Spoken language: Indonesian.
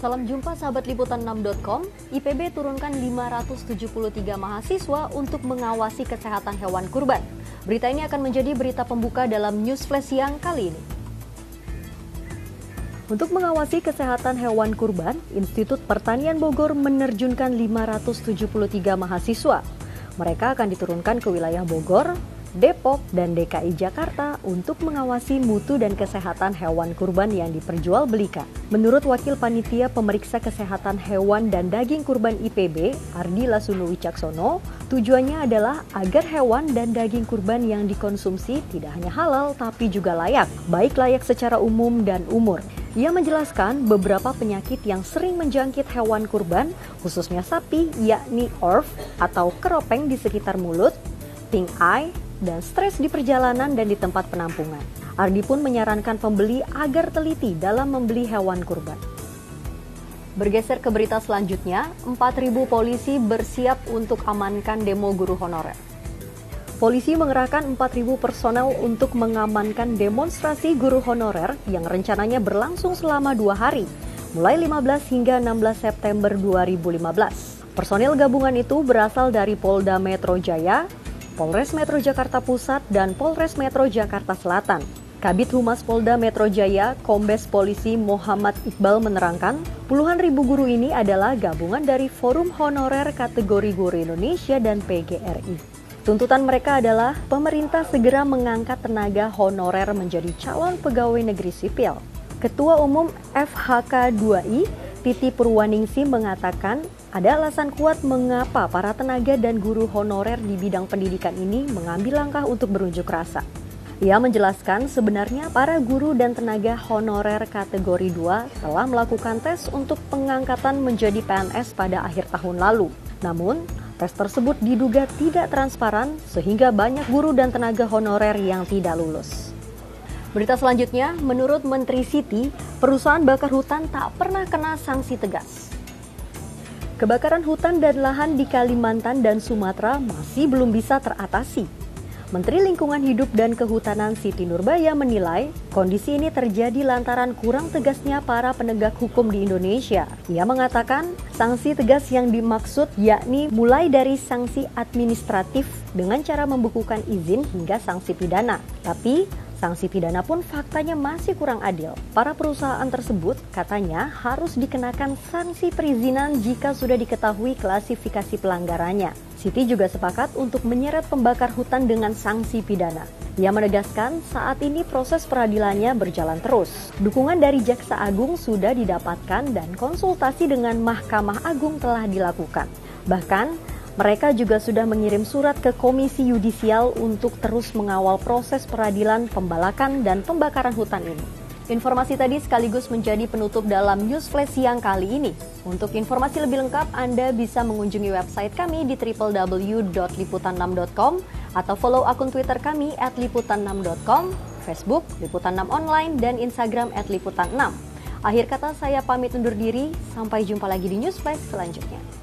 Salam jumpa sahabat liputan6.com. IPB turunkan 573 mahasiswa untuk mengawasi kesehatan hewan kurban. Berita ini akan menjadi berita pembuka dalam News Flash siang kali ini. Untuk mengawasi kesehatan hewan kurban, Institut Pertanian Bogor menerjunkan 573 mahasiswa. Mereka akan diturunkan ke wilayah Bogor, Depok, dan DKI Jakarta untuk mengawasi mutu dan kesehatan hewan kurban yang diperjualbelikan. Menurut Wakil Panitia Pemeriksa Kesehatan Hewan dan Daging Kurban IPB, Ardi Lasuno Wicaksono, tujuannya adalah agar hewan dan daging kurban yang dikonsumsi tidak hanya halal tapi juga layak, baik layak secara umum dan umur. Ia menjelaskan beberapa penyakit yang sering menjangkit hewan kurban, khususnya sapi, yakni orf atau keropeng di sekitar mulut, pink eye, dan stres di perjalanan dan di tempat penampungan. Ardi pun menyarankan pembeli agar teliti dalam membeli hewan kurban. Bergeser ke berita selanjutnya, 4.000 polisi bersiap untuk amankan demo guru honorer. Polisi mengerahkan 4.000 personel untuk mengamankan demonstrasi guru honorer yang rencananya berlangsung selama 2 hari, mulai 15 hingga 16 September 2015. Personil gabungan itu berasal dari Polda Metro Jaya, Polres Metro Jakarta Pusat, dan Polres Metro Jakarta Selatan. Kabid Humas Polda Metro Jaya, Kombes Polisi Muhammad Iqbal menerangkan, puluhan ribu guru ini adalah gabungan dari Forum Honorer Kategori Guru Indonesia dan PGRI. Tuntutan mereka adalah pemerintah segera mengangkat tenaga honorer menjadi calon pegawai negeri sipil. Ketua Umum FHK 2I, Titi Purwaningsi mengatakan, ada alasan kuat mengapa para tenaga dan guru honorer di bidang pendidikan ini mengambil langkah untuk berunjuk rasa. Ia menjelaskan sebenarnya para guru dan tenaga honorer kategori 2 telah melakukan tes untuk pengangkatan menjadi PNS pada akhir tahun lalu. Namun, tes tersebut diduga tidak transparan sehingga banyak guru dan tenaga honorer yang tidak lulus. Berita selanjutnya, menurut Menteri Siti, perusahaan bakar hutan tak pernah kena sanksi tegas. Kebakaran hutan dan lahan di Kalimantan dan Sumatera masih belum bisa teratasi. Menteri Lingkungan Hidup dan Kehutanan Siti Nurbaya menilai kondisi ini terjadi lantaran kurang tegasnya para penegak hukum di Indonesia. Ia mengatakan sanksi tegas yang dimaksud yakni mulai dari sanksi administratif dengan cara membekukan izin hingga sanksi pidana. Tapi sanksi pidana pun faktanya masih kurang adil. Para perusahaan tersebut katanya harus dikenakan sanksi perizinan jika sudah diketahui klasifikasi pelanggarannya. Siti juga sepakat untuk menyeret pembakar hutan dengan sanksi pidana. Ia menegaskan saat ini proses peradilannya berjalan terus. Dukungan dari Jaksa Agung sudah didapatkan dan konsultasi dengan Mahkamah Agung telah dilakukan. Bahkan, mereka juga sudah mengirim surat ke Komisi Yudisial untuk terus mengawal proses peradilan pembalakan dan pembakaran hutan ini. Informasi tadi sekaligus menjadi penutup dalam News Flash siang kali ini. Untuk informasi lebih lengkap, Anda bisa mengunjungi website kami di www.liputan6.com atau follow akun Twitter kami @liputan6.com, Facebook Liputan6 Online, dan Instagram @liputan6. Akhir kata saya pamit undur diri, sampai jumpa lagi di News Flash selanjutnya.